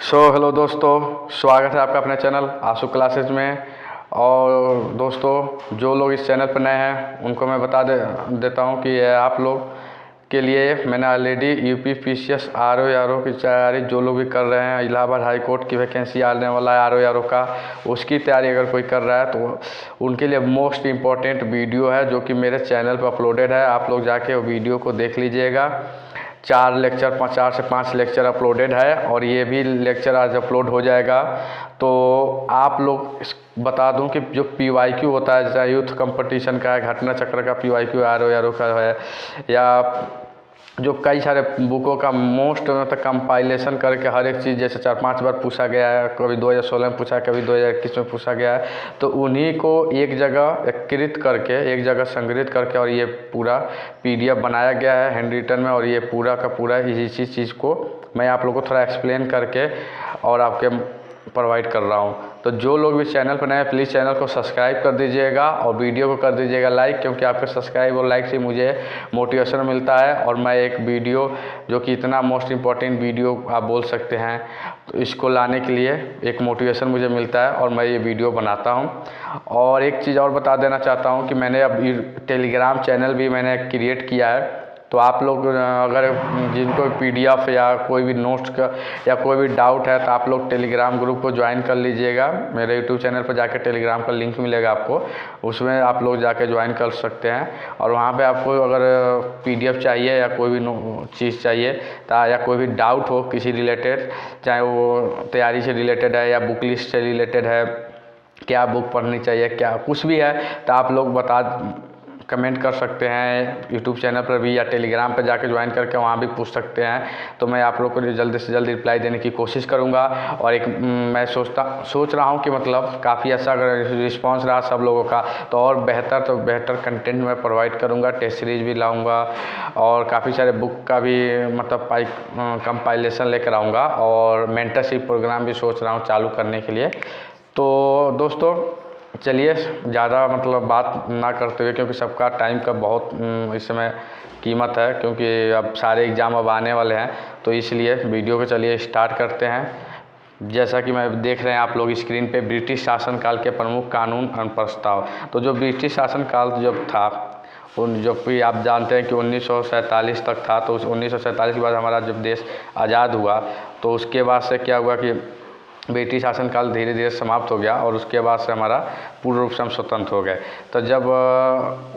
Hello दोस्तों, स्वागत है आपका अपने चैनल आशु क्लासेज में। और दोस्तों, जो लोग इस चैनल पर नए हैं उनको मैं बता देता हूं कि आप लोग के लिए मैंने ऑलरेडी यूपी पीसीएस आरओ की तैयारी जो लोग भी कर रहे हैं, इलाहाबाद हाई कोर्ट की वैकेंसी आने वाला है आरओ का, उसकी तैयारी अगर कोई कर रहा है तो उनके लिए मोस्ट इम्पॉर्टेंट वीडियो है जो कि मेरे चैनल पर अपलोडेड है। आप लोग जाके वो वीडियो को देख लीजिएगा। 4 से 5 लेक्चर अपलोडेड है और ये भी लेक्चर आज अपलोड हो जाएगा। तो आप लोग बता दूं कि जो PYQ होता है, जैसे यूथ कंपटीशन का है, घटना चक्र का PYQ आरओ का है, या जो कई सारे बुकों का मोस्ट मतलब कंपाइलेशन करके हर एक चीज़ जैसे 4-5 बार पूछा गया है, कभी 2016 में पूछा है, कभी 2021 में पूछा गया है, तो उन्हीं को एक जगह एकत्रित करके, एक जगह संग्रहित करके और ये पूरा PDF बनाया गया है हैंड रिटन में। और ये पूरा का पूरा इसी चीज़ को मैं आप लोगों को थोड़ा एक्सप्लेन करके और आपके प्रोवाइड कर रहा हूँ। तो जो लोग भी चैनल पर नए हैं प्लीज़ चैनल को सब्सक्राइब कर दीजिएगा और वीडियो को कर दीजिएगा लाइक, क्योंकि आपके सब्सक्राइब और लाइक से मुझे मोटिवेशन मिलता है और मैं एक वीडियो जो कि इतना मोस्ट इम्पॉर्टेंट वीडियो आप बोल सकते हैं, तो इसको लाने के लिए एक मोटिवेशन मुझे मिलता है और मैं ये वीडियो बनाता हूँ। और एक चीज़ और बता देना चाहता हूँ कि मैंने अब टेलीग्राम चैनल भी मैंने क्रिएट किया है। तो आप लोग अगर जिनको PDF या कोई भी नोट्स का या कोई भी डाउट है तो आप लोग टेलीग्राम ग्रुप को ज्वाइन कर लीजिएगा। मेरे यूट्यूब चैनल पर जाकर टेलीग्राम का लिंक मिलेगा आपको, उसमें आप लोग जाके ज्वाइन कर सकते हैं। और वहाँ पे आपको अगर PDF चाहिए या कोई भी चीज़ चाहिए या कोई भी डाउट हो किसी रिलेटेड, चाहे वो तैयारी से रिलेटेड है या बुक लिस्ट से रिलेटेड है, क्या बुक पढ़नी चाहिए, क्या कुछ भी है, तो आप लोग कमेंट कर सकते हैं यूट्यूब चैनल पर भी या टेलीग्राम पर जाकर ज्वाइन करके वहाँ भी पूछ सकते हैं। तो मैं आप लोग को जल्दी से जल्दी रिप्लाई देने की कोशिश करूँगा। और एक मैं सोच रहा हूँ कि मतलब काफ़ी अच्छा अगर रिस्पांस रहा सब लोगों का तो और बेहतर कंटेंट मैं प्रोवाइड करूँगा। टेस्ट सीरीज भी लाऊँगा और काफ़ी सारे बुक का भी मतलब कंपाइलेशन लेकर आऊँगा और मेंटरशिप प्रोग्राम भी सोच रहा हूँ चालू करने के लिए। तो दोस्तों चलिए ज़्यादा मतलब बात ना करते हुए, क्योंकि सबका टाइम का बहुत इस समय कीमत है, क्योंकि अब सारे एग्ज़ाम अब आने वाले हैं, तो इसलिए वीडियो को चलिए स्टार्ट करते हैं। जैसा कि मैं देख रहे हैं आप लोग स्क्रीन पे, ब्रिटिश शासनकाल के प्रमुख कानून और प्रस्ताव। तो जो ब्रिटिश शासनकाल जब था जो भी आप जानते हैं कि 1947 तक था, तो उस 1947 के बाद हमारा जब देश आज़ाद हुआ तो उसके बाद से क्या हुआ कि ब्रिटिश शासनकाल धीरे धीरे समाप्त हो गया और उसके बाद से हमारा पूर्ण रूप से हम स्वतंत्र हो गए। तो जब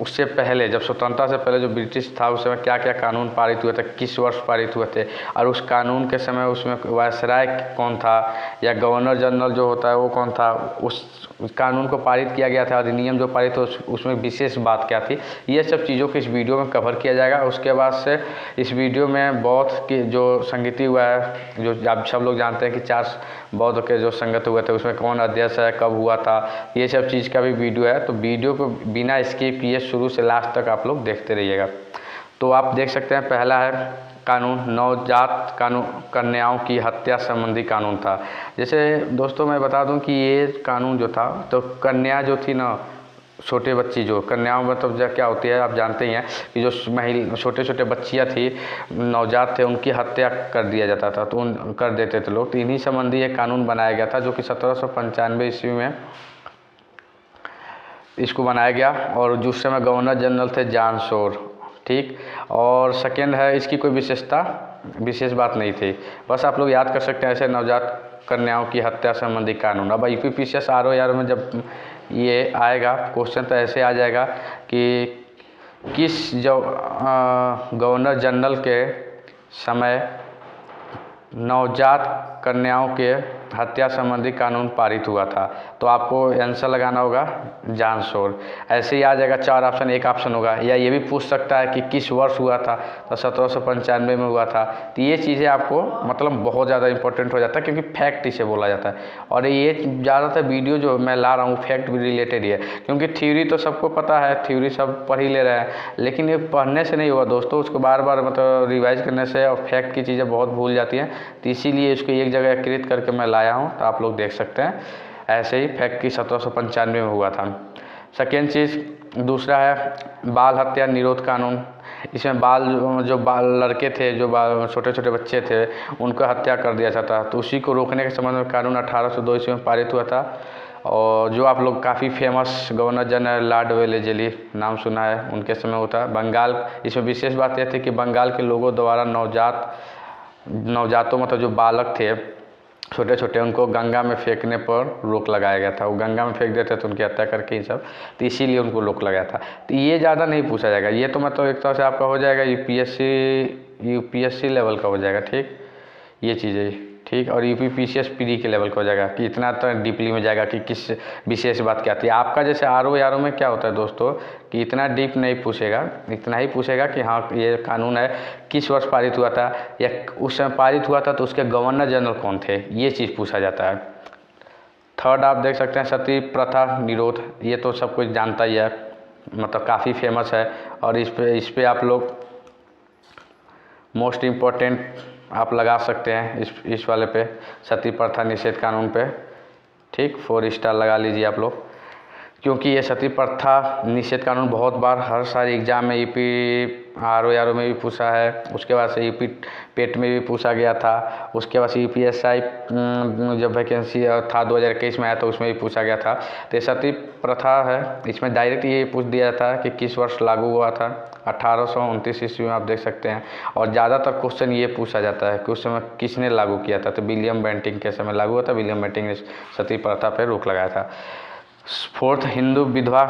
उससे पहले, जब स्वतंत्रता से पहले जो ब्रिटिश था उस समय क्या क्या कानून पारित हुए थे, किस वर्ष पारित हुए थे, और उस कानून के समय उसमें वायसराय कौन था या गवर्नर जनरल जो होता है वो कौन था, उस कानून को पारित किया गया था, अधिनियम जो पारित हो उसमें विशेष बात क्या थी, ये सब चीज़ों को इस वीडियो में कवर किया जाएगा। उसके बाद से इस वीडियो में बौद्ध की जो संगति हुआ है, जो आप सब लोग जानते हैं कि 4 बौद्ध के जो संगत हुए थे उसमें कौन अध्यक्ष है, कब हुआ था, ये सब चीज़ का भी वीडियो है। तो वीडियो को बिना स्किप किए शुरू से लास्ट तक आप लोग देखते रहिएगा। तो आप देख सकते हैं पहला है कानून नवजात कन्याओं की हत्या संबंधी कानून था। जैसे दोस्तों मैं बता दूं कि ये कानून जो था, तो कन्या जो थी ना, छोटे बच्ची, जो कन्याओं मतलब क्या होती है आप जानते ही हैं कि जो छोटे छोटे बच्चियां थी, नवजात थे, उनकी हत्या कर दिया जाता था, तो कर देते थे लोग। तो इन्हीं संबंधी एक कानून बनाया गया था जो कि 1795 ईस्वी में इसको बनाया गया। और जिस समय गवर्नर जनरल थे जॉन शोर, ठीक। और सेकेंड है, इसकी कोई विशेष बात नहीं थी, बस आप लोग याद कर सकते हैं ऐसे नवजात कन्याओं की हत्या संबंधी कानून। अब यूपी पीसीएस आरओ में जब ये आएगा क्वेश्चन तो ऐसे आ जाएगा कि किस जो गवर्नर जनरल के समय नवजात कन्याओं के हत्या संबंधी कानून पारित हुआ था, तो आपको आंसर लगाना होगा जॉन शोर। ऐसे ही आ जाएगा 4 ऑप्शन, एक ऑप्शन होगा। या ये भी पूछ सकता है कि किस वर्ष हुआ था, तो 1795 में हुआ था। तो ये चीज़ें आपको मतलब बहुत ज़्यादा इंपॉर्टेंट हो जाता है, क्योंकि फैक्ट इसे बोला जाता है। और ये ज़्यादातर वीडियो जो मैं ला रहा हूँ फैक्ट भी रिलेटेड ही है, क्योंकि थ्योरी तो सबको पता है, थ्योरी सब पढ़ ही ले रहे हैं, लेकिन ये पढ़ने से नहीं होगा दोस्तों, उसको बार बार मतलब रिवाइज करने से और फैक्ट की चीज़ें बहुत भूल जाती हैं। तो इसीलिए इसको एक जगह एकत्रित करके मैं लाया हूँ, तो आप लोग देख सकते हैं। ऐसे ही फैक्ट की 1795 में हुआ था। सेकेंड चीज़ दूसरा है बाल हत्या निरोध कानून। इसमें जो बाल लड़के थे, जो छोटे छोटे बच्चे थे, उनको हत्या कर दिया जाता। तो उसी को रोकने के संबंध में कानून 1802 ईस्वी में पारित हुआ था। और जो आप लोग काफ़ी फेमस गवर्नर जनरल लॉर्ड वेलेज़ली नाम सुना है, उनके समय होता। बंगाल, इसमें विशेष बात यह थी कि बंगाल के लोगों द्वारा नवजातों मतलब जो बालक थे छोटे छोटे, उनको गंगा में फेंकने पर रोक लगाया गया था। वो गंगा में फेंक देते तो उनकी हत्या करके ही सब, तो इसीलिए उनको रोक लगाया था। तो ये ज़्यादा नहीं पूछा जाएगा, ये तो मतलब एक तरह से आपका हो जाएगा यूपीएससी लेवल का हो जाएगा, ठीक, ये चीज़ें, ठीक। और यूपीपीसीएस प्री के लेवल का हो जाएगा कि इतना तो डीपली में जाएगा कि किस विशेष बात क्या आती है। आपका जैसे आरओ में क्या होता है दोस्तों कि इतना डीप नहीं पूछेगा, इतना ही पूछेगा कि हाँ ये कानून है किस वर्ष पारित हुआ था, या उस समय पारित हुआ था तो उसके गवर्नर जनरल कौन थे, ये चीज़ पूछा जाता है। थर्ड आप देख सकते हैं सती प्रथा निरोध, ये तो सब कुछ जानता ही है, मतलब काफ़ी फेमस है। और इस पे आप लोग मोस्ट इम्पोर्टेंट आप लगा सकते हैं इस वाले पे, सती प्रथा निषेध कानून पे, ठीक, 4 स्टार लगा लीजिए आप लोग, क्योंकि ये सती प्रथा निषेध कानून बहुत बार हर सारे एग्जाम में यूपी आरओ में भी पूछा है, उसके बाद से यूपी पेट में भी पूछा गया था, उसके बाद से यूपीएसआई जब वैकेंसी था 2021 में आया तो उसमें भी पूछा गया था। तो सती प्रथा है, इसमें डायरेक्ट ये पूछ दिया था कि किस वर्ष लागू हुआ था, 1829 ईस्वी में आप देख सकते हैं। और ज़्यादातर क्वेश्चन ये पूछा जाता है कि उस समय किसने लागू किया था, तो विलियम बेंटिंक के समय लागू हुआ था, विलियम बेंटिंक ने सती प्रथा पर रोक लगाया था। फोर्थ, हिंदू विधवा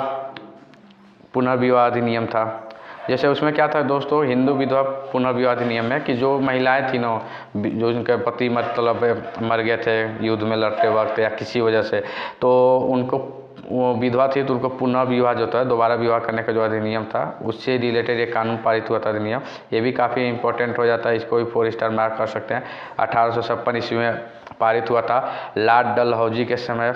पुनर्विवाह अधिनियम था। जैसे उसमें क्या था दोस्तों, हिंदू विधवा पुनर्विवाह अधिनियम में कि जो महिलाएं थी ना, जो उनके पति मतलब मर गए थे युद्ध में लड़ते वक्त या किसी वजह से, तो उनको वो विधवा थी तो उनको पुनर्विवाह जो था, दोबारा विवाह करने का जो अधिनियम था, उससे रिलेटेड एक कानून पारित हुआ था अधिनियम। ये भी काफ़ी इंपॉर्टेंट हो जाता है, इसको भी 4 स्टार मार्क कर सकते हैं। 1856 ईस्वी में पारित हुआ था, लॉर्ड डलहौजी के समय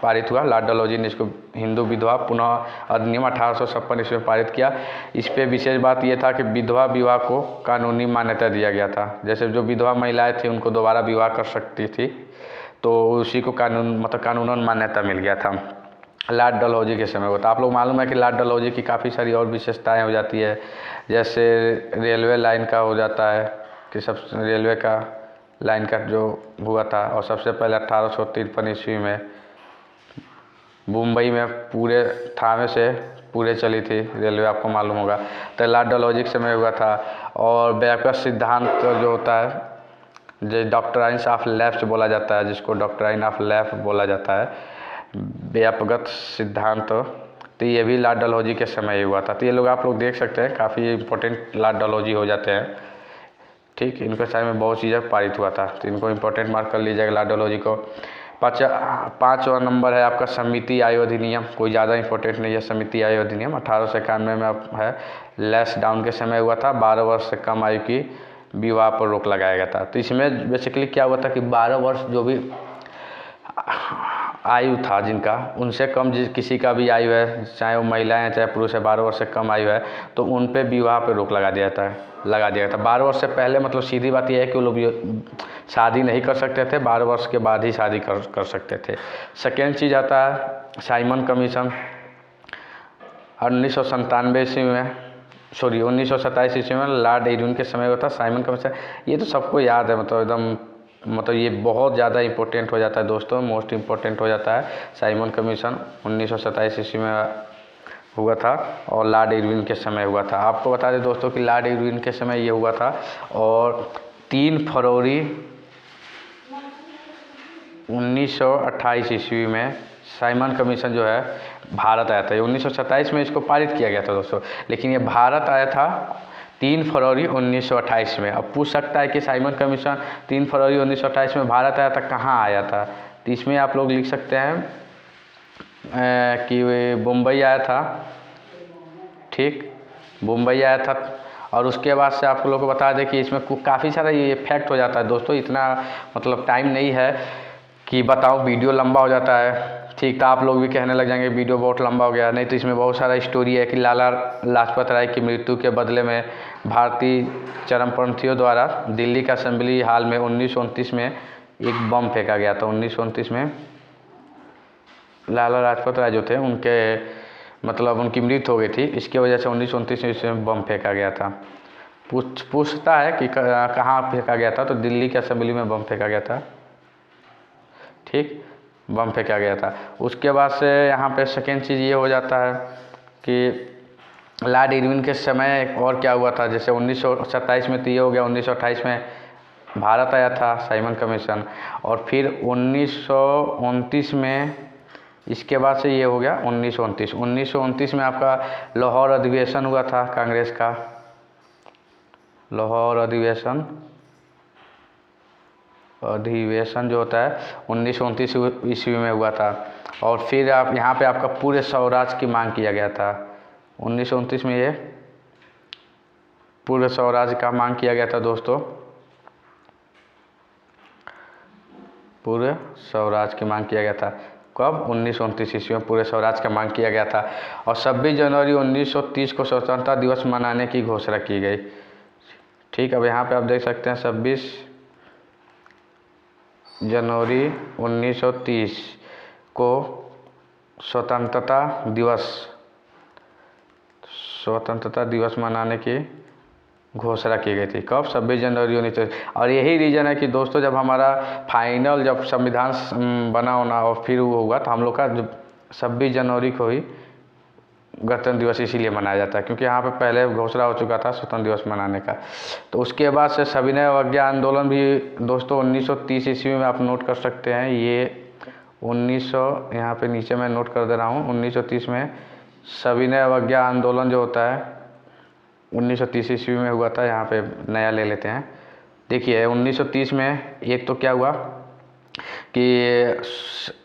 पारित हुआ। लॉर्ड डलहौजी ने इसको हिंदू विधवा पुनः अधिनियम 1856 ईस्वी में पारित किया। इस पे विशेष बात यह था कि विधवा विवाह को कानूनी मान्यता दिया गया था। जैसे जो विधवा महिलाएं थी उनको दोबारा विवाह कर सकती थी, तो उसी को कानूनन मान्यता मिल गया था लॉर्ड डलहौजी के समय होता। आप लोग मालूम है कि लॉर्ड डलहौजी की काफ़ी सारी और विशेषताएं हो जाती है, जैसे रेलवे लाइन का हो जाता है कि सब रेलवे का लाइन का जो हुआ था। और सबसे पहले 1853 ईस्वी में मुंबई में पूरे थाने से पूरे चली थी रेलवे, आपको मालूम होगा, तो लॉर्ड डलहौजी के समय हुआ था। और व्यापक सिद्धांत जो होता है, जो डॉक्ट्राइन ऑफ लैप्स बोला जाता है, जिसको डॉक्ट्राइन ऑफ लैप बोला जाता है, व्यापक सिद्धांत, तो ये भी लॉर्ड डलहौजी के समय ही हुआ था। तो ये लोग आप लोग देख सकते हैं काफ़ी इंपॉर्टेंट लॉर्ड डलहौजी हो जाते हैं, ठीक। इनके समय में बहुत चीज़ें पारित हुआ था, तो इनको इंपॉर्टेंट मार्क कर लीजिएगा लॉर्ड डलहौजी को। पाँचवा नंबर है आपका समिति आयोग अधिनियम, कोई ज़्यादा इंपॉर्टेंट नहीं है। समिति आयोग अधिनियम 1891 में है, लेस डाउन के समय हुआ था। 12 वर्ष से कम आयु की विवाह पर रोक लगाया गया था। तो इसमें बेसिकली क्या हुआ था कि 12 वर्ष जो भी आयु था जिनका, उनसे कम किसी का भी आयु है, चाहे वो महिलाएं हैं चाहे पुरुष है, 12 वर्ष से कम आयु है, तो उन पे विवाह पे रोक लगा दिया था 12 वर्ष से पहले। मतलब सीधी बात यह है कि वो लोग शादी नहीं कर सकते थे, 12 वर्ष के बाद ही शादी कर सकते थे। सेकेंड चीज़ आता है साइमन कमीशन 1997 ईस्वी में, 1927 ईस्वी में लॉर्ड इरविन के समय हुआ था साइमन कमीशन। ये तो सबको याद है, मतलब एकदम ये बहुत ज़्यादा इंपॉर्टेंट हो जाता है दोस्तों, मोस्ट इम्पोर्टेंट हो जाता है। साइमन कमीशन 1927 ईस्वी में हुआ था और लॉर्ड इरविन के समय हुआ था। आपको बता दें दोस्तों कि लॉर्ड इरविन के समय ये हुआ था। और 3 फरवरी 1928 ईस्वी में साइमन कमीशन जो है भारत आया था। 1927 में इसको पारित किया गया था दोस्तों, लेकिन ये भारत आया था 3 फरवरी 1928 में। अब पूछ सकता है कि साइमन कमीशन 3 फरवरी 1928 में भारत आया था, कहाँ आया था? तो इसमें आप लोग लिख सकते हैं कि मुंबई आया था, ठीक, मुंबई आया था। और उसके बाद से आप लोगों को बता दें कि इसमें काफ़ी सारा ये फैक्ट हो जाता है दोस्तों, इतना मतलब टाइम नहीं है कि बताओ, वीडियो लंबा हो जाता है, ठीक। तो आप लोग भी कहने लग जाएंगे वीडियो बहुत लंबा हो गया, नहीं तो इसमें बहुत सारा स्टोरी है कि लाला लाजपत राय की मृत्यु के बदले में भारतीय चरमपंथियों द्वारा दिल्ली का असेंबली हाल में 1929 में एक बम फेंका गया था। 1929 में लाला लाजपत राय जो थे उनके मतलब उनकी मृत्यु हो गई थी। इसकी वजह से 1929 में इसमें बम फेंका गया था। पूछता है कि कहाँ फेंका गया था, तो दिल्ली के असेंबली में बम फेंका गया था। ठीक, बम फेंका गया था। उसके बाद से यहाँ पे सेकेंड चीज़ ये हो जाता है कि लॉर्ड इरविन के समय और क्या हुआ था। जैसे 1927 में तो ये हो गया, 1928 में भारत आया था साइमन कमीशन, और फिर 1929 में, इसके बाद से ये हो गया 1929 में आपका लाहौर अधिवेशन हुआ था कांग्रेस का। लाहौर अधिवेशन जो होता है 1929 ईस्वी में हुआ था। और फिर आप यहाँ पे आपका पूरे स्वराज की मांग किया गया था। 1929 में ये पूरे स्वराज का मांग किया गया था दोस्तों, पूरे स्वराज की मांग किया गया था। कब? 1929 ईस्वी में पूरे स्वराज का मांग किया गया था। और 26 जनवरी 1930 को स्वतंत्रता दिवस मनाने की घोषणा की गई। ठीक, अब यहाँ पे आप देख सकते हैं 26 जनवरी 1930 को स्वतंत्रता दिवस मनाने की घोषणा की गई थी। कब? 26 जनवरी 1930। और यही रीज़न है कि दोस्तों जब हमारा फाइनल जब संविधान बना होना और फिर वो हुआ, तो हम लोग का 26 जनवरी को ही गणतंत्र दिवस इसीलिए मनाया जाता है, क्योंकि यहाँ पे पहले घोषणा हो चुका था स्वतंत्र दिवस मनाने का। तो उसके बाद से सविनय अवज्ञा आंदोलन भी दोस्तों 1930 ईस्वी में आप नोट कर सकते हैं। ये 1900 यहाँ पे नीचे मैं नोट कर दे रहा हूँ। 1930 में सविनय अवज्ञा आंदोलन जो होता है 1930 ईस्वी में हुआ था। यहाँ पे नया ले लेते हैं। देखिए 1930 में एक तो क्या हुआ कि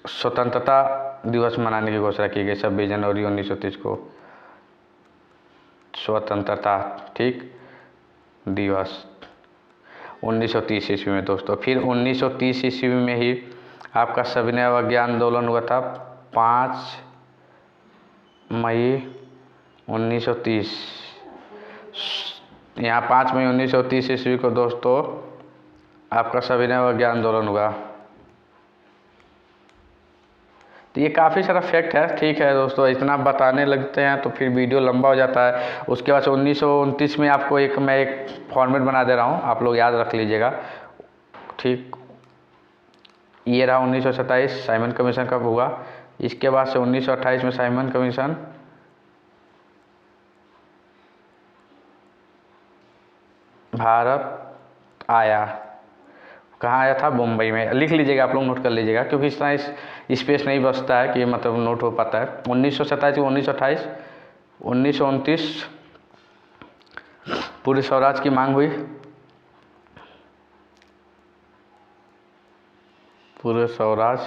स्वतंत्रता दिवस मनाने की घोषणा की गई 26 जनवरी 1930 को, स्वतंत्रता ठीक दिवस 1930 ईस्वी में दोस्तों। फिर 1930 ईस्वी में ही आपका सविनय अवज्ञा आंदोलन हुआ था 5 मई 1930। यहाँ 5 मई 1930 ईस्वी को दोस्तों आपका सविनय अवज्ञा आंदोलन हुआ। तो ये काफ़ी सारा फैक्ट है। ठीक है दोस्तों, इतना बताने लगते हैं तो फिर वीडियो लंबा हो जाता है। उसके बाद 1929 में आपको मैं एक फॉर्मेट बना दे रहा हूँ, आप लोग याद रख लीजिएगा। ठीक, ये रहा 1927 साइमन कमीशन कब हुआ। इसके बाद से 1928 में साइमन कमीशन भारत आया। कहाँ आया था? मुंबई में। लिख लीजिएगा, आप लोग नोट कर लीजिएगा, क्योंकि इतना स्पेस नहीं बचता है कि मतलब नोट हो पाता है। 1927 1928 1929 पूरे स्वराज की मांग हुई। पूरे स्वराज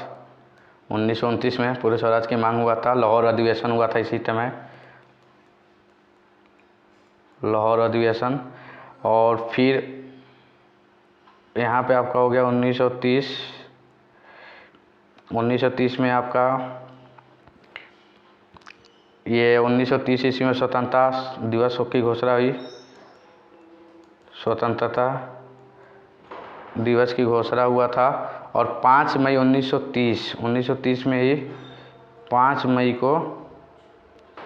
1929 में पूरे स्वराज की मांग हुआ था। लाहौर अधिवेशन हुआ था इसी समय, लाहौर अधिवेशन। और फिर यहाँ पे आपका हो गया 1930 में आपका ये 1930 ईस्वी में स्वतंत्रता दिवस की घोषणा हुई। स्वतंत्रता दिवस की घोषणा हुआ था। और 5 मई 1930 में ही 5 मई को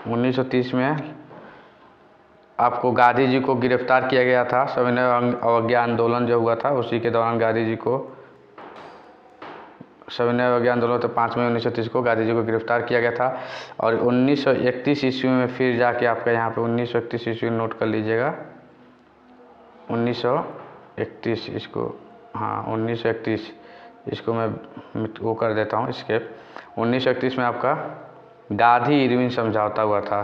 1930 में आपको गांधी जी को गिरफ्तार किया गया था। सविनय अवज्ञा आंदोलन जो हुआ था उसी के दौरान गांधी जी को सविनय अवज्ञा आंदोलन तो 5 मई 1930 को गांधी जी को गिरफ्तार किया गया था। और 1931 ईस्वी में फिर जाके आपका यहाँ पे 1931 ईस्वी नोट कर लीजिएगा। 1931 इसको, हाँ 1931 इसको मैं वो कर देता हूँ स्केप। 1931 में आपका गांधी इरविन समझौता हुआ था।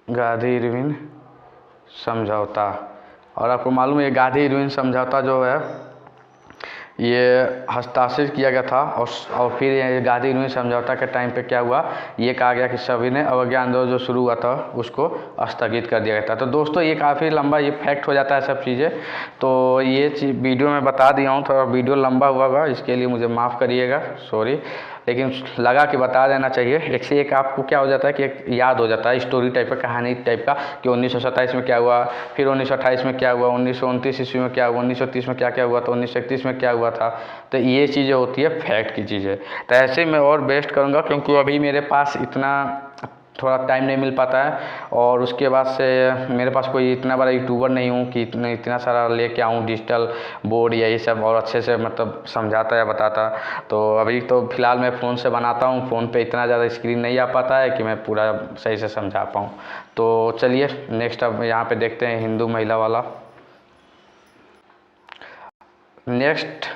गांधी इरविन समझौता। और आपको मालूम है गांधी इरविन समझौता जो है ये हस्ताक्षरित किया गया था। और फिर ये गांधी इरविन समझौता के टाइम पे क्या हुआ, ये कहा गया कि सविनय अवज्ञा आंदोलन जो शुरू हुआ था उसको स्थगित कर दिया गया था। तो दोस्तों ये काफ़ी लंबा ये फैक्ट हो जाता है सब चीज़ें। तो ये चीज़ वीडियो में बता दिया हूँ, थोड़ा वीडियो लंबा हुआ होगा, इसके लिए मुझे माफ़ करिएगा, सॉरी। लेकिन लगा कि बता देना चाहिए। एक से एक आपको क्या हो जाता है कि एक याद हो जाता है, स्टोरी टाइप का, कहानी टाइप का, कि 1927 में क्या हुआ, फिर 1928 में क्या हुआ, 1929 ईस्वी में क्या हुआ, 1930 में क्या क्या हुआ था, 1931 में क्या हुआ था। तो ये चीज़ें होती है फैक्ट की चीज़ें। तो ऐसे मैं और बेस्ट करूँगा, क्योंकि अभी मेरे पास इतना थोड़ा टाइम नहीं मिल पाता है, और उसके बाद से मेरे पास कोई इतना बड़ा यूट्यूबर नहीं हूँ कि इतना सारा लेके आऊँ डिजिटल बोर्ड यही सब और अच्छे से मतलब समझाता या बताता। तो अभी तो फ़िलहाल मैं फ़ोन से बनाता हूँ, फ़ोन पे इतना ज़्यादा स्क्रीन नहीं आ पाता है कि मैं पूरा सही से समझा पाऊँ। तो चलिए नेक्स्ट अब यहाँ पे देखते हैं हिंदू महिला वाला। नेक्स्ट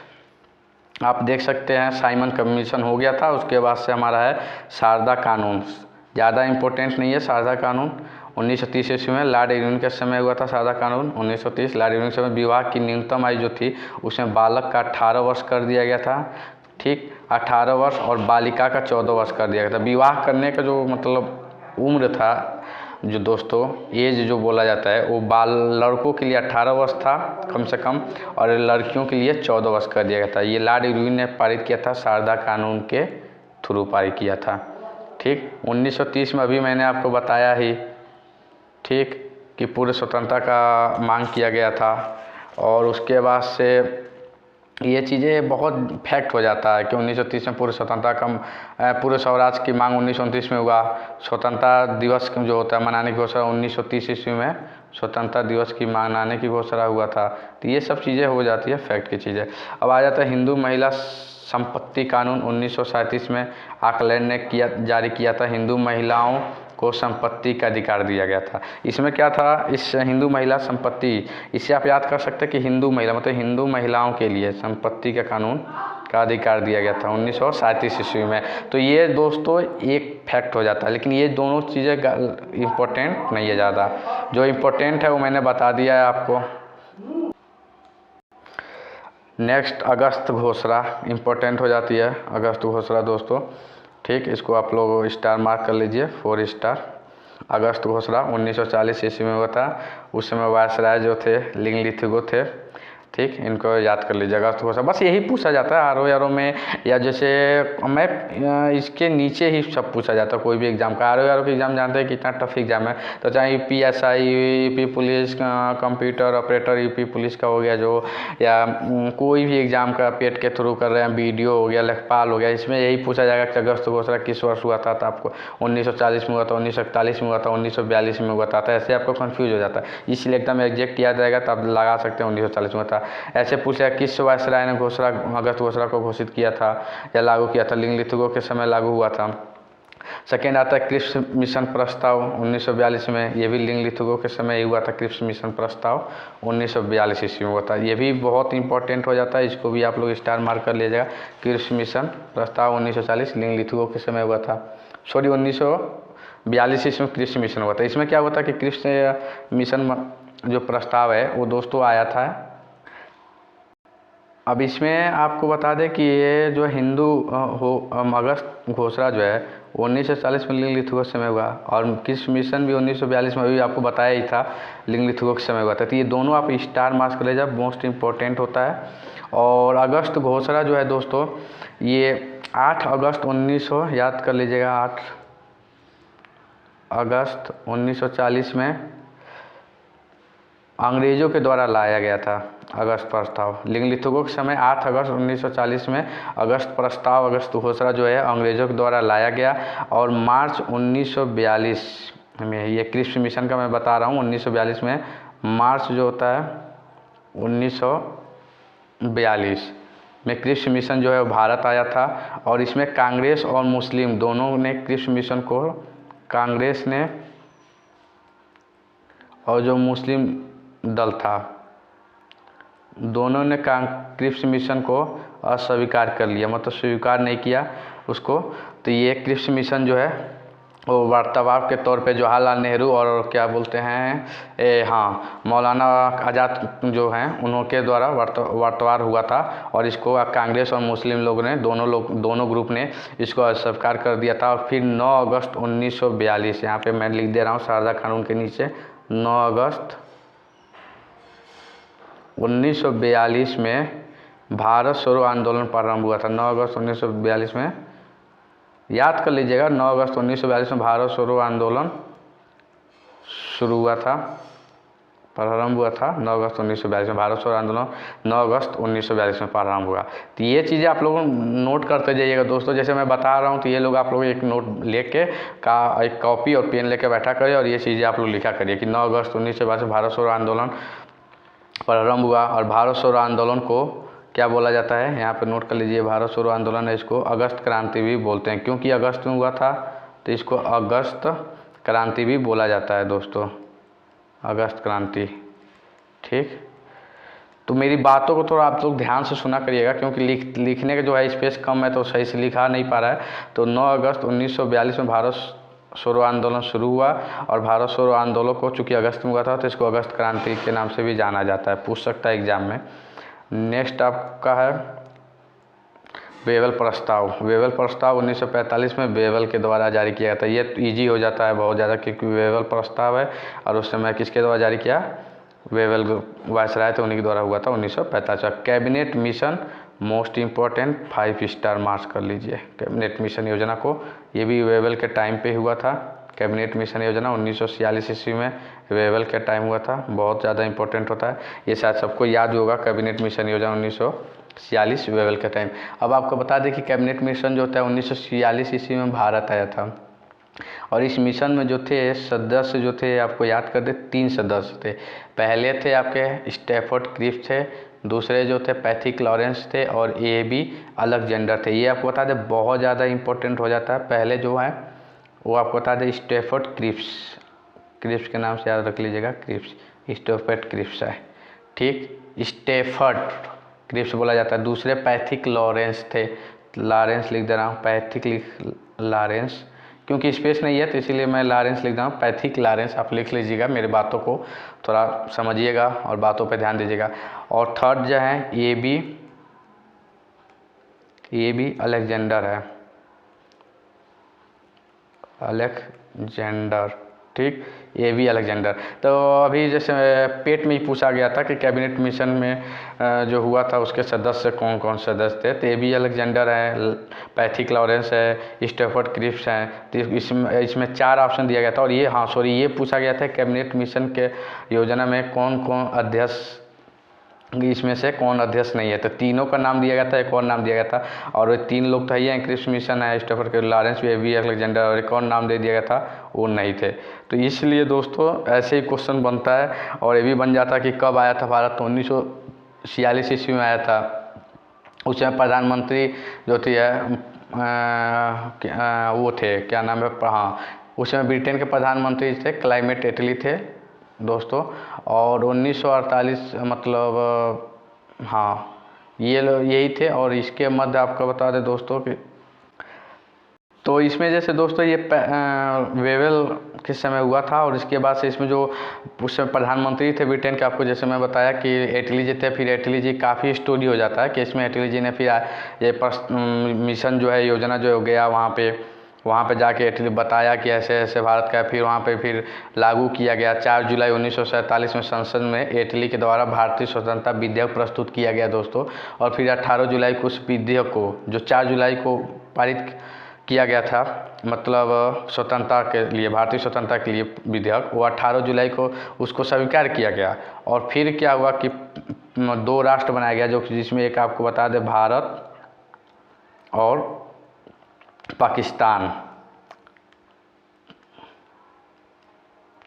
आप देख सकते हैं साइमन कमीशन हो गया था, उसके बाद से हमारा है शारदा कानून। ज़्यादा इम्पोर्टेंट नहीं है शारदा कानून। 1930 ईस्वी में लॉर्ड इरविन के समय हुआ था शारदा कानून। 1930 लॉर्ड इरविन के समय विवाह की न्यूनतम आयु जो थी उसमें बालक का 18 वर्ष कर दिया गया था, ठीक, 18 वर्ष, और बालिका का 14 वर्ष कर दिया गया था। विवाह करने का जो मतलब उम्र था, जो दोस्तों एज जो बोला जाता है, वो लड़कों के लिए 18 वर्ष था कम से कम, और लड़कियों के लिए 14 वर्ष कर दिया गया था। ये लॉर्ड इरविन ने पारित किया था, शारदा कानून के थ्रू पारित किया था, ठीक। 1930 में अभी मैंने आपको बताया ही, ठीक, कि पूरे स्वतंत्रता का मांग किया गया था। और उसके बाद से ये चीज़ें बहुत फैक्ट हो जाता है कि 1930 में पूरे स्वतंत्रता का पूरे स्वराज की मांग 1929 में हुआ। स्वतंत्रता दिवस जो होता है मनाने की घोषणा 1930 ईस्वी में स्वतंत्रता दिवस की मनाने की घोषणा हुआ था। तो ये सब चीज़ें हो जाती है फैक्ट की चीज़ें। अब आ जाता है हिंदू महिला संपत्ति कानून 1937 में ऑकलैंड ने जारी किया था। हिंदू महिलाओं को संपत्ति का अधिकार दिया गया था। इसमें क्या था, इस हिंदू महिला संपत्ति, इससे आप याद कर सकते हैं कि हिंदू महिला मतलब हिंदू महिलाओं के लिए संपत्ति का कानून का अधिकार दिया गया था 1937 ईस्वी में। तो ये दोस्तों एक फैक्ट हो जाता है, लेकिन ये दोनों चीज़ें इम्पोर्टेंट नहीं है ज़्यादा। जो इम्पोर्टेंट है वो मैंने बता दिया है आपको। नेक्स्ट अगस्त घोषणा इम्पोर्टेंट हो जाती है, अगस्त घोषणा दोस्तों, ठीक। इसको आप लोग स्टार मार्क कर लीजिए, 4 स्टार। अगस्त घोषणा 1940 ईस्वी में हुआ था। उस समय वायसराय जो थे लिंगलिथिगो थे, ठीक। इनको याद कर लीजिए अगस्त घोषणा। बस यही पूछा जाता है आर ओ में, या जैसे मैं इसके नीचे ही सब पूछा जाता है कोई भी एग्ज़ाम का। आर ओ की एग्ज़ाम जानते हैं कितना टफ एग्ज़ाम है। तो चाहे UPSI, UP police, computer operator UP police का हो गया जो, या कोई भी एग्ज़ाम का पेट के थ्रू कर रहे हैं, BDO हो गया, लेखपाल हो गया, इसमें यही पूछा जाएगा कि अगस्त घोषणा किस वर्ष हुआ था। तो आपको 1940 में हुआ था, 1941 में हुआ था, 1942 में हुआ था। तो ऐसे आपको कन्फ्यूज हो जाता है, इसलिए एकदम एग्जैक्ट याद रहेगा तो आप लगा सकते हैं 1940 में था। ऐसे पूछा किस वायसराय ने घोषणा अगस्त घोषणा को घोषित किया था या लागू किया था, लिंगलिथिगो के समय लागू हुआ था। सेकेंड आता है क्रिप्स मिशन प्रस्ताव 1942 में, ये भी लिंगलिथिगो के समय ही हुआ था। क्रिप्स मिशन प्रस्ताव 1942 ईस्वी में हुआ था। ये भी बहुत इंपॉर्टेंट हो जाता है, इसको भी आप लोग स्टार मार्क कर लीजिएगा। क्रिप्स मिशन प्रस्ताव 1940 लिंगलिथिगो के समय हुआ था। सॉरी 1942 ईस्वी में क्रिप्स मिशन हुआ था। इसमें क्या हुआ था कि क्रिप्स मिशन जो प्रस्ताव है वो दोस्तों आया था। अब इसमें आपको बता दें कि ये जो हिंदू अगस्त घोषणा जो है 1940 में लिंगलिथिगो के समय हुआ, और क्रिप्स मिशन भी 1942 में, अभी आपको बताया ही था, लिंगलिथिगो के समय हुआ था। तो ये दोनों आप स्टार मार्क कर लीजिए, मोस्ट इम्पोर्टेंट होता है। और अगस्त घोषणा जो है दोस्तों ये 8 अगस्त 1900 याद कर लीजिएगा, 8 अगस्त 1940 में अंग्रेज़ों के द्वारा लाया गया था अगस्त प्रस्ताव। लिंगलिथिगो के समय 8 अगस्त 1940 में अगस्त प्रस्ताव, अगस्त घोषणा जो है अंग्रेज़ों के द्वारा लाया गया। और मार्च 1942 में, ये क्रिप्स मिशन का मैं बता रहा हूँ, 1942 में मार्च जो होता है 1942 में क्रिप्स मिशन जो है भारत आया था। और इसमें कांग्रेस और मुस्लिम दोनों ने क्रिप्स मिशन को, कांग्रेस ने और जो मुस्लिम दल था दोनों ने क्रिप्स मिशन को अस्वीकार कर लिया, मतलब स्वीकार नहीं किया उसको। तो ये क्रिप्स मिशन जो है वो वार्तावार के तौर पे जवाहरलाल नेहरू और क्या बोलते हैं मौलाना आज़ाद जो हैं उनके द्वारा वार्तावार हुआ था। और इसको कांग्रेस और मुस्लिम लोग ने दोनों ग्रुप ने इसको अस्वीकार कर दिया था। और फिर 9 अगस्त 1942, यहाँ पे मैं लिख दे रहा हूँ शारदा कानून के नीचे, 9 अगस्त 1942 में भारत छोड़ो आंदोलन प्रारंभ हुआ था। 9 अगस्त 1942 में याद कर लीजिएगा, 9 अगस्त 1942 में भारत छोड़ो आंदोलन शुरू हुआ था, प्रारंभ हुआ था 9 अगस्त 1942 में। भारत छोड़ो आंदोलन 9 अगस्त 1942 में प्रारंभ हुआ। तो ये चीज़ें आप लोग नोट करते जाइएगा दोस्तों। जैसे मैं बता रहा हूँ तो ये लोग आप लोग एक नोट लेके एक कॉपी और पेन लेके बैठा करिए और ये चीज़ें आप लोग लिखा करिए कि 9 अगस्त 1942 में भारत छोड़ो आंदोलन प्रारंभ हुआ। और भारत छोड़ो आंदोलन को क्या बोला जाता है, यहाँ पर नोट कर लीजिए। भारत छोड़ो आंदोलन है, इसको अगस्त क्रांति भी बोलते हैं, क्योंकि अगस्त में हुआ था तो इसको अगस्त क्रांति भी बोला जाता है दोस्तों, अगस्त क्रांति। ठीक, तो मेरी बातों को थोड़ा आप लोग ध्यान से सुना करिएगा, क्योंकि लिखने का जो है स्पेस कम है तो सही से लिखा नहीं पा रहा है। तो 9 अगस्त 1942 में भारत छोड़ो आंदोलन शुरू हुआ और भारत छोड़ो आंदोलन को चूँकि अगस्त में हुआ था तो इसको अगस्त क्रांति के नाम से भी जाना जाता है, पूछ सकता है एग्जाम में। नेक्स्ट आपका है वेवल प्रस्ताव। वेवल प्रस्ताव 1945 में वेवल के द्वारा जारी किया था। ये इजी हो जाता है बहुत ज़्यादा, क्योंकि वेवल प्रस्ताव है और उस समय किसके द्वारा जारी किया, वेवल वायसराय थे, उन्हीं के द्वारा हुआ था 1945। Cabinet mission most important 5 star marks कर लीजिए कैबिनेट मिशन योजना को, ये भी वेवल के टाइम पे हुआ था। कैबिनेट मिशन योजना 1946 ईस्वी में वेवल के टाइम हुआ था, बहुत ज़्यादा इंपॉर्टेंट होता है, ये शायद सबको याद होगा। कैबिनेट मिशन योजना 1946 वेवल के टाइम। अब आपको बता दें कि कैबिनेट मिशन जो होता है 1946 ईस्वी में भारत आया था और इस मिशन में जो थे सदस्य जो थे आपको याद कर दे, 3 सदस्य थे। पहले थे आपके स्टैफोर्ड क्रिप्स थे, दूसरे जो थे पैथिक लॉरेंस थे और ए.बी. अलेक्जेंडर थे। ये आपको बता दें बहुत ज़्यादा इंपॉर्टेंट हो जाता है। पहले जो है वो आपको बता दें स्टैफोर्ड क्रिप्स, क्रिप्स के नाम से याद रख लीजिएगा, क्रिप्स, स्टैफोर्ड क्रिप्स है। ठीक, स्टैफोर्ड क्रिप्स बोला जाता है। दूसरे पैथिक लॉरेंस थे, लॉरेंस लिख दे रहा हूँ, पैथिक लॉरेंस, क्योंकि स्पेस नहीं है तो इसीलिए मैं लॉरेंस लिख रहा हूँ, पैथिक लॉरेंस आप लिख लीजिएगा। मेरे बातों को थोड़ा समझिएगा और बातों पे ध्यान दीजिएगा। और थर्ड जो है ए.बी. अलेक्जेंडर है, अलेक्जेंडर। ठीक, ए.बी. अलेक्जेंडर। तो अभी जैसे पेट में ही पूछा गया था कि कैबिनेट मिशन में जो हुआ था उसके सदस्य कौन कौन सदस्य थे, तो ए.बी. अलेक्जेंडर है, पैथिक लॉरेंस है, स्टैफोर्ड क्रिप्स हैं। तो इसमें 4 ऑप्शन दिया गया था। और ये पूछा गया था कैबिनेट मिशन के योजना में कौन कौन अध्यक्ष, इसमें से कौन अध्यक्ष नहीं है, तो तीनों का नाम दिया गया था, एक और नाम दिया गया था। और ये 3 लोग तो है, क्रिप्स मिशन है, स्टैफोर्ड लॉरेंस भी, ए.बी. अलेक्जेंडर, और एक और नाम दे दिया गया था, वो नहीं थे। तो इसलिए दोस्तों ऐसे ही क्वेश्चन बनता है और ये भी बन जाता कि कब आया था भारत, तो 1946 ईस्वी में आया था। उसमें प्रधानमंत्री जो थी वो थे, क्या नाम है, हाँ, उसमें ब्रिटेन के प्रधानमंत्री थे क्लाइमेट एटली थे दोस्तों। और 1948 मतलब हाँ ये लोग यही थे। और इसके मध्य आपको बता दें दोस्तों कि तो इसमें जैसे दोस्तों ये वेवल किस समय हुआ था और इसके बाद से इसमें जो उस समय प्रधानमंत्री थे ब्रिटेन के, आपको जैसे मैं बताया कि एटली जी थे। फिर एटली जी काफ़ी स्टोरी हो जाता है कि इसमें एटली जी ने फिर ये मिशन जो है, योजना जो गया वहाँ पे जाके एटली बताया कि ऐसे ऐसे भारत का, फिर वहाँ पे फिर लागू किया गया। 4 जुलाई 1947 में संसद में एटली के द्वारा भारतीय स्वतंत्रता विधेयक प्रस्तुत किया गया दोस्तों। और फिर 18 जुलाई को उस विधेयक को, जो 4 जुलाई को पारित किया गया था, मतलब स्वतंत्रता के लिए, भारतीय स्वतंत्रता के लिए विधेयक, वो 18 जुलाई को उसको स्वीकार किया गया। और फिर क्या हुआ कि 2 राष्ट्र बनाया गया, जो जिसमें एक आपको बता दें भारत और पाकिस्तान।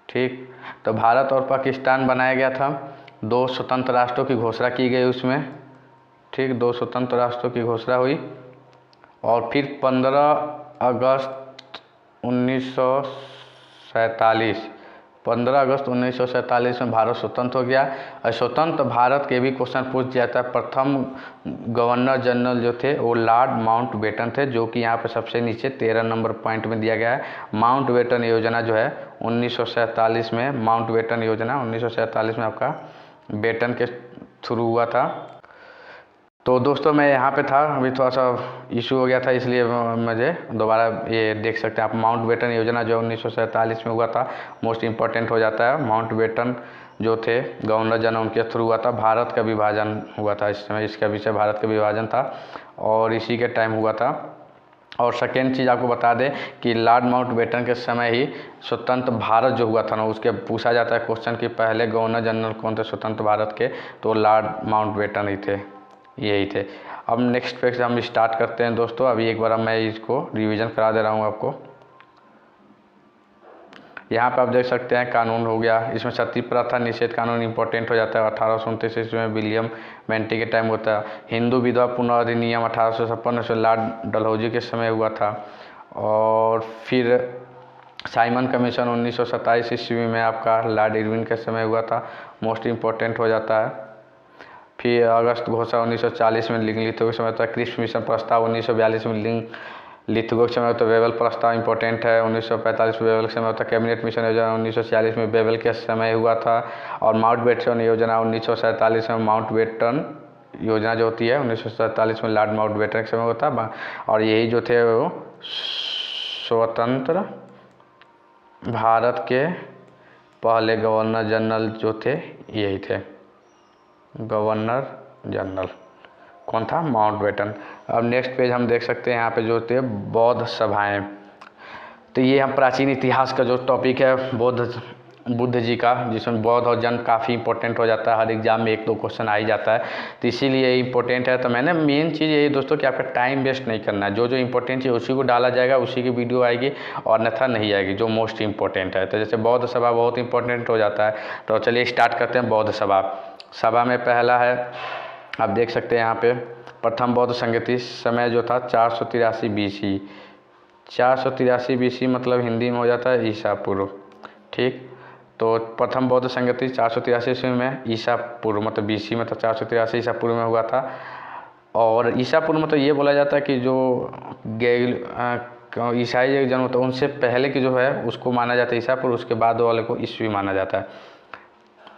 ठीक, तो भारत और पाकिस्तान बनाया गया था। 2 स्वतंत्र राष्ट्रों की घोषणा की गई उसमें। ठीक, 2 स्वतंत्र राष्ट्रों की घोषणा हुई। और फिर 15 अगस्त 1947 में भारत स्वतंत्र हो गया। और स्वतंत्र भारत के भी क्वेश्चन पूछ जाता है। प्रथम गवर्नर जनरल जो थे वो लॉर्ड माउंटबेटन थे, जो कि यहाँ पे सबसे नीचे 13 नंबर पॉइंट में दिया गया है। माउंटबेटन योजना जो है 1947 में, माउंटबेटन योजना 1947 में आपका बेटन के थ्रू हुआ था। तो दोस्तों मैं यहाँ पे था, अभी थोड़ा सा इशू हो गया था इसलिए मुझे दोबारा ये देख सकते हैं आप। माउंटबेटन योजना जो 1947 में हुआ था, मोस्ट इम्पॉर्टेंट हो जाता है। माउंटबेटन जो थे गवर्नर जनरल, उनके थ्रू हुआ था। भारत का विभाजन हुआ था इस समय, इसका विषय भारत का विभाजन था और इसी के टाइम हुआ था। और सेकेंड चीज़ आपको बता दें कि लॉर्ड माउंटबेटन के समय ही स्वतंत्र भारत जो हुआ था ना, उसके पूछा जाता है क्वेश्चन कि पहले गवर्नर जनरल कौन थे स्वतंत्र भारत के, तो लॉर्ड माउंटबेटन ही थे, यही थे। अब नेक्स्ट पेज हम स्टार्ट करते हैं दोस्तों। अभी एक बार मैं इसको रिवीजन करा दे रहा हूँ आपको। यहाँ पर आप देख सकते हैं कानून हो गया, इसमें सती प्रथा निषेध कानून इंपॉर्टेंट हो जाता है। 1829 ईस्वी में विलियम बेंटिक के टाइम होता है। हिंदू विधवा पुनर्अधिनियम 1856 में लॉर्ड डलहौजी के समय हुआ था। और फिर साइमन कमीशन 1927 ईस्वी में आपका लॉर्ड इरविन के समय हुआ था, मोस्ट इम्पोर्टेंट हो जाता है। फिर अगस्त घोषणा 1940 में लिंगलिथो के समय होता है। क्रिप्स मिशन प्रस्ताव 1942 में लिथुगो के समय होता है। वेबल प्रस्ताव इंपॉर्टेंट है 1945 में वेबल के समय होता है। कैबिनेट मिशन योजना 1946 में वेबल के समय हुआ था। और माउंटबेटन योजना 1947 में माउंटबेटन योजना जो होती है 1947 में लॉर्ड माउंटबेटन के समय होता है। और यही जो थे वो स्वतंत्र भारत के पहले गवर्नर जनरल जो थे, यही थे गवर्नर जनरल। कौन था? माउंटबेटन। अब नेक्स्ट पेज हम देख सकते हैं यहाँ पे जो थे बौद्ध सभाएं। तो ये हम प्राचीन इतिहास का जो टॉपिक है बुद्ध जी का, जिसमें बौद्ध और जैन काफ़ी इंपॉर्टेंट हो जाता है। हर एग्जाम में 1-2 क्वेश्चन आ ही जाता है, तो इसीलिए इम्पोर्टेंट है। तो मैंने मेन चीज़ यही दोस्तों कि आपका टाइम वेस्ट नहीं करना है। जो जो इंपॉर्टेंट चीज़ उसी को डाला जाएगा, उसी की वीडियो आएगी और अन्यथा नहीं आएगी जो मोस्ट इंपॉर्टेंट है। तो जैसे बौद्ध सभा बहुत इंपॉर्टेंट हो जाता है। तो चलिए स्टार्ट करते हैं। बौद्ध सभा में पहला है, आप देख सकते हैं यहाँ पे प्रथम बौद्ध संगति समय जो था 483 BC। 483 BC मतलब हिंदी में हो जाता है ईसा पूर्व। ठीक, तो प्रथम बौद्ध संगति 483 ईस्वी में, ईसा पूर्व मतलब BC मतलब 483 ईसा पूर्व में हुआ था। और ईसा पूर्व मतलब ये बोला जाता है कि जो ईसाई जन्म होता है उनसे पहले की जो है उसको माना जाता है ईसा पूर्व, उसके बाद वाले को ईस्वी माना जाता है।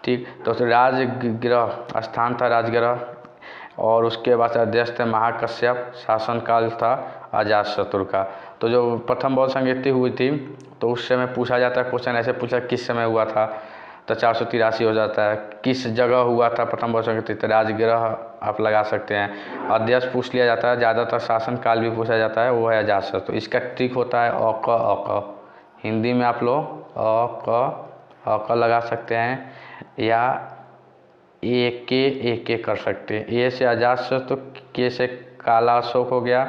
ठीक, तो राजगृह स्थान था राजगृह। और उसके बाद अध्यक्ष थे महाकश्यप। शासनकाल था अजातशत्रु का। तो जो प्रथम बौद्ध संगति हुई थी तो उस समय पूछा जाता है क्वेश्चन, ऐसे पूछा किस समय हुआ था, तो 483 हो जाता है। किस जगह हुआ था प्रथम बौद्ध संगति, तो राजगृह आप लगा सकते हैं। अध्यक्ष पूछ लिया जाता है, ज़्यादातर शासनकाल भी पूछा जाता है, वो है अजातशत्रु। तो इसका ट्रिक होता है अक। हिंदी में आप लोग अक लगा सकते हैं या एक कर सकते हैं। ए से अजातशत्रु, के से काला अशोक हो गया,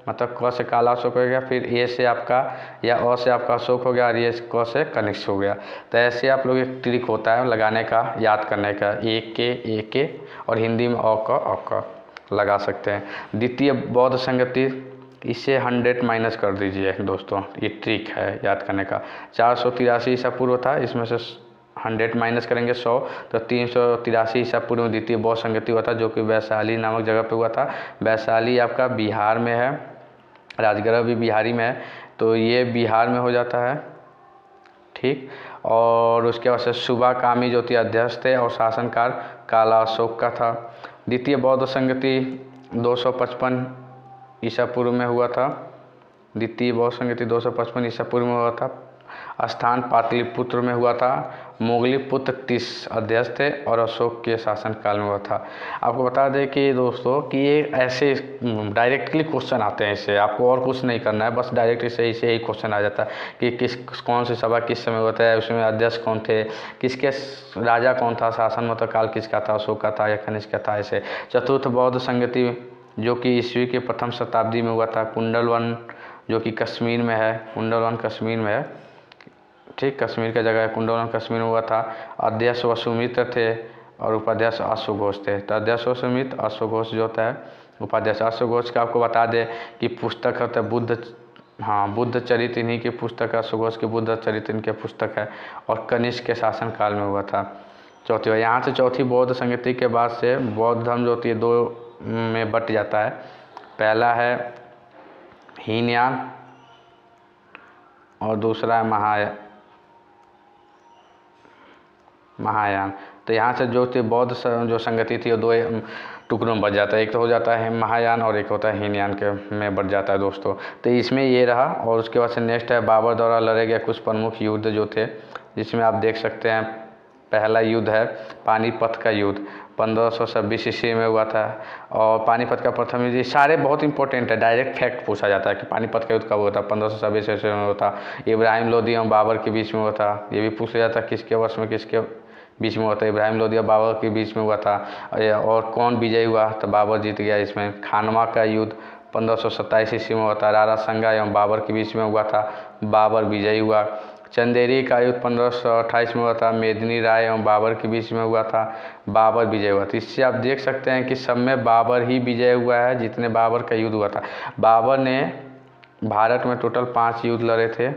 मतलब क से काला अशोक हो गया। फिर ए से आपका या अ से आपका अशोक हो गया और ये क से कनिष्क हो गया। तो ऐसे आप लोग एक ट्रिक होता है लगाने का, याद करने का, एक के और हिंदी में अक लगा सकते हैं। द्वितीय बौद्ध संगति, इसे 100 माइनस कर दीजिए दोस्तों, ये ट्रिक है याद करने का। 483 ईसा पूर्व था, इसमें से 100 माइनस करेंगे 100, तो 383 ईसा पूर्व में द्वितीय बौद्ध संगति हुआ था, जो कि वैशाली नामक जगह पे हुआ था। वैशाली आपका बिहार में है, राजगृह भी बिहारी में है, तो ये बिहार में हो जाता है। ठीक, और उसके बाद से सुबा कामी जो थी अध्यक्ष थे और शासनकाल काला अशोक का था। द्वितीय बौद्ध संगति 255 ईसा पूर्व में हुआ था। द्वितीय बौद्ध संगति 255 ईसा पूर्व में हुआ था। स्थान पाटलिपुत्र में हुआ था। मोगली पुत्र 30 अध्यक्ष थे और अशोक के शासनकाल में हुआ था। आपको बता दें कि दोस्तों कि ये ऐसे डायरेक्टली क्वेश्चन आते हैं, इससे आपको और कुछ नहीं करना है, बस डायरेक्ट इसे ही क्वेश्चन आ जाता है कि कौन सी सभा किस समय होता है, उसमें अध्यक्ष कौन थे, किसके राजा कौन था, शासन मतलब काल किसका था, अशोक का था या कनिष्क का था। ऐसे चतुर्थ बौद्ध संगति जो कि ईस्वी के प्रथम शताब्दी में हुआ था। कुंडलवन जो कि कश्मीर में है, कुंडलवन कश्मीर में है। ठीक, कश्मीर का जगह है, कुंडलवन कश्मीर में हुआ था। अध्यक्ष वसुमित्र थे और उपाध्यक्ष अश्वघोष थे। तो अध्यक्ष वसुमित्र, अश्वघोष जो होता है उपाध्यक्ष। अश्वघोष का आपको बता दें कि पुस्तक होता है बुद्ध चरित्र, इन्हीं की पुस्तक है। अश्वघोष की बुद्ध चरित्र इनके पुस्तक है और कनिष्क के शासनकाल में हुआ था। चौथी, यहाँ से चौथी बौद्ध संगति के बाद से बौद्ध धर्म जो होती है 2 में बट जाता है। पहला है हीनयान और दूसरा है महायान। तो यहाँ से जो थी बौद्ध जो संगति थी वो 2 टुकड़ों में बच जाता है, एक तो हो जाता है महायान और एक होता है हीनयान के में बढ़ जाता है दोस्तों। तो इसमें ये रहा। और उसके बाद से नेक्स्ट है बाबर द्वारा लड़े गए कुछ प्रमुख युद्ध जो थे, जिसमें आप देख सकते हैं पहला युद्ध है पानीपत का युद्ध। 1526 ईस्वी में हुआ था। और पानीपत का प्रथम युद्ध, ये सारे बहुत इंपॉर्टेंट है, डायरेक्ट फैक्ट पूछा जाता है कि पानीपत का युद्ध कब हुआ था। 1526 ईस्वी में हुआ था। इब्राहिम लोदी और बाबर के बीच में हुआ था, ये भी पूछा जाता है किसके वर्ष में किसके बीच में हुआ था। इब्राहिम लोदी और बाबर के बीच में हुआ था। और कौन विजयी हुआ, तो बाबर जीत गया इसमें। खानवा का युद्ध 1527 ईस्वी में हुआ था, राणा संगा एवं बाबर के बीच में हुआ था, बाबर विजयी हुआ। चंदेरी का युद्ध 1528 में हुआ था, मेदिनी राय एवं बाबर के बीच में हुआ था, बाबर विजय हुआ था। इससे आप देख सकते हैं कि सब में बाबर ही विजय हुआ है, जितने बाबर का युद्ध हुआ था। बाबर ने भारत में टोटल 5 युद्ध लड़े थे,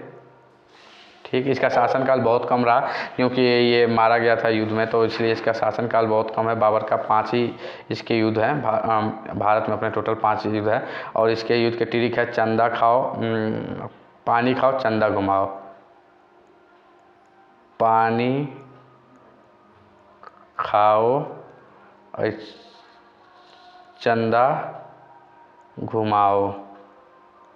ठीक। इसका शासनकाल बहुत कम रहा क्योंकि ये मारा गया था युद्ध में, तो इसलिए इसका शासनकाल बहुत कम है। बाबर का 5 ही इसके युद्ध हैं, भारत में अपने टोटल 5 युद्ध है। और इसके युद्ध के ट्रिक है चंदा खाओ, पानी खाओ, चंदा घुमाओ। पानी खाओ और चंदा घुमाओ,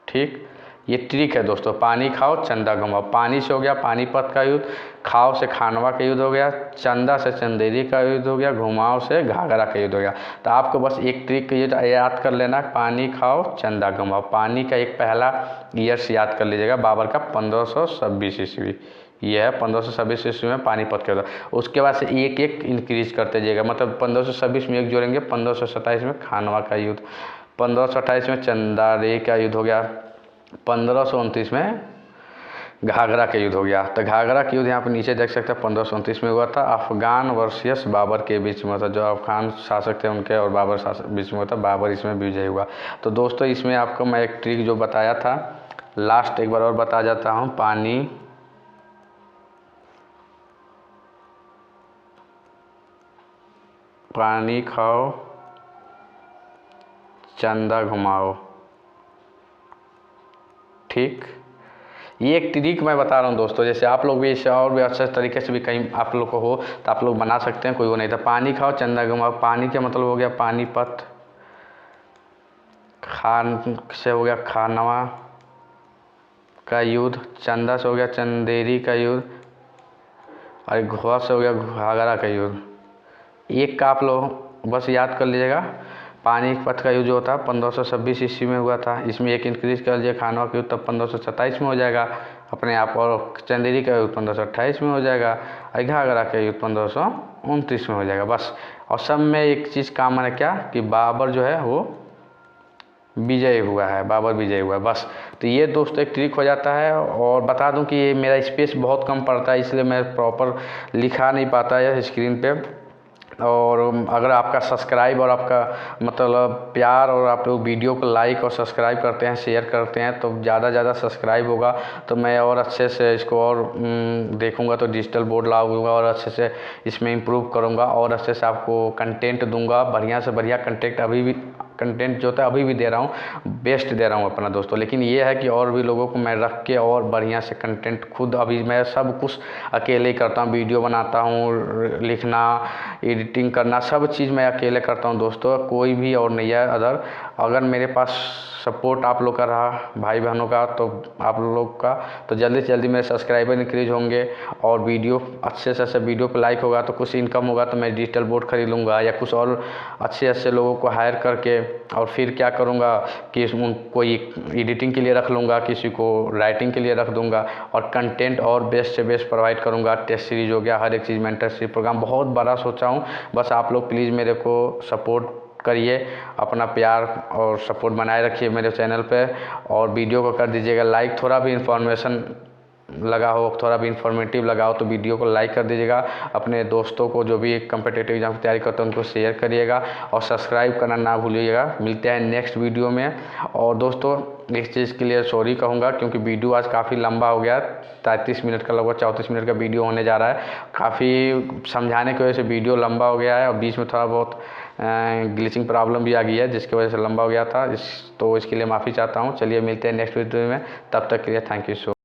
ठीक। ये ट्रिक है दोस्तों, पानी खाओ चंदा घुमाओ। पानी से हो गया पानीपत का युद्ध, खाओ से खानवा का युद्ध हो गया, चंदा से चंदेरी का युद्ध हो गया, घुमाओ से घाघरा का युद्ध हो गया। तो आपको बस एक ट्रिक याद कर लेना, पानी खाओ चंदा घुमाओ। पानी का एक पहला ईयर्स याद कर लीजिएगा, बाबर का 1526 ईस्वी, ये है 1526 ईस्वी में पानीपत का युद्ध। उसके बाद से एक एक इंक्रीज करते जाइएगा, मतलब 1526 में एक जोड़ेंगे, 1527 में खानवा का युद्ध, 1528 में चंदारी का युद्ध हो गया, 1529 में घाघरा का युद्ध हो गया। तो घाघरा का युद्ध यहाँ पर नीचे देख सकते हैं 1529 में हुआ था। अफगान वर्सेस बाबर के बीच में हुआ था, जो अफगान शासक थे उनके और बाबर शासक बीच में हुआ था, बाबर इसमें विजय हुआ। तो दोस्तों इसमें आपको मैं एक ट्रिक जो बताया था लास्ट एक बार और बता जाता हूँ, पानी खाओ चंदा घुमाओ, ठीक। ये एक ट्रिक मैं बता रहा हूँ दोस्तों, जैसे आप लोग भी इसे और भी अच्छे तरीके से भी कहीं आप लोग को हो तो आप लोग बना सकते हैं, कोई वो नहीं था। पानी खाओ चंदा घुमाओ, पानी का मतलब हो गया पानीपत, खान से हो गया खानवा का युद्ध, चंदा से हो गया चंदेरी का युद्ध, और घुआ से हो गया घाघरा का युद्ध। एक का आप लोग बस याद कर लीजिएगा, पानीपत का युद्ध जो था 1526 ईस्वी में हुआ था, इसमें एक इंक्रीज कर लीजिए, खानवा का युद्ध तब 1527 में हो जाएगा अपने आप, और चंदेरी का युद्ध 1528 में हो जाएगा, और घाघरा का युद्ध 1529 में हो जाएगा बस। और सब में एक चीज़ कॉमन है क्या, कि बाबर जो है वो विजय हुआ है, बाबर विजय हुआ है बस। तो ये दोस्तों एक ट्रिक हो जाता है। और बता दूं कि ये मेरा स्पेस बहुत कम पड़ता है, इसलिए मैं प्रॉपर लिखा नहीं पाता है स्क्रीन पे। और अगर आपका सब्सक्राइब और आपका मतलब प्यार और आप लोग वीडियो को लाइक और सब्सक्राइब करते हैं, शेयर करते हैं, तो ज़्यादा सब्सक्राइब होगा तो मैं और अच्छे से इसको और देखूंगा, तो डिजिटल बोर्ड लाऊंगा और अच्छे से इसमें इम्प्रूव करूंगा और अच्छे से आपको कंटेंट दूंगा, बढ़िया से बढ़िया कंटेंट जो था अभी भी दे रहा हूँ, बेस्ट दे रहा हूँ अपना दोस्तों। लेकिन ये है कि और भी लोगों को मैं रख के और बढ़िया से कंटेंट, खुद अभी मैं सब कुछ अकेले ही करता हूँ, वीडियो बनाता हूँ, लिखना, एडिटिंग करना, सब चीज़ मैं अकेले करता हूँ दोस्तों, कोई भी और नहीं है अदर। अगर मेरे पास सपोर्ट आप लोग का रहा, भाई बहनों का, तो आप लोग का, तो जल्दी से जल्दी मेरे सब्सक्राइबर इंक्रीज होंगे और वीडियो अच्छे से अच्छे वीडियो पे लाइक होगा तो कुछ इनकम होगा, तो मैं डिजिटल बोर्ड खरीद लूँगा या कुछ और अच्छे लोगों को हायर करके, और फिर क्या करूँगा कि कोई एडिटिंग के लिए रख लूँगा, किसी को राइटिंग के लिए रख दूँगा, और कंटेंट और बेस्ट से बेस्ट प्रोवाइड करूँगा। टेस्ट सीरीज हो गया, हर एक चीज़, मेंटरशिप प्रोग्राम बहुत बड़ा सोचा हूँ। बस आप लोग प्लीज़ मेरे को सपोर्ट करिए, अपना प्यार और सपोर्ट बनाए रखिए मेरे चैनल पे, और वीडियो को कर दीजिएगा लाइक। थोड़ा भी इन्फॉर्मेशन लगा हो, थोड़ा भी इन्फॉर्मेटिव लगा हो तो वीडियो को लाइक कर दीजिएगा। अपने दोस्तों को जो भी कम्पिटिटिव एग्जाम की तैयारी करते हैं उनको शेयर करिएगा, और सब्सक्राइब करना ना भूलिएगा। मिलते हैं नेक्स्ट वीडियो में। और दोस्तों इस चीज़ के लिए सॉरी कहूँगा क्योंकि वीडियो आज काफ़ी लंबा हो गया, 33 मिनट का, लगभग 34 मिनट का वीडियो होने जा रहा है। काफ़ी समझाने की वजह से वीडियो लंबा हो गया है, और बीच में थोड़ा बहुत ग्लिचिंग प्रॉब्लम भी आ गई है जिसकी वजह से लंबा हो गया था, तो इसके लिए माफ़ी चाहता हूँ। चलिए मिलते हैं नेक्स्ट वीडियो में, तब तक के लिए थैंक यू सो।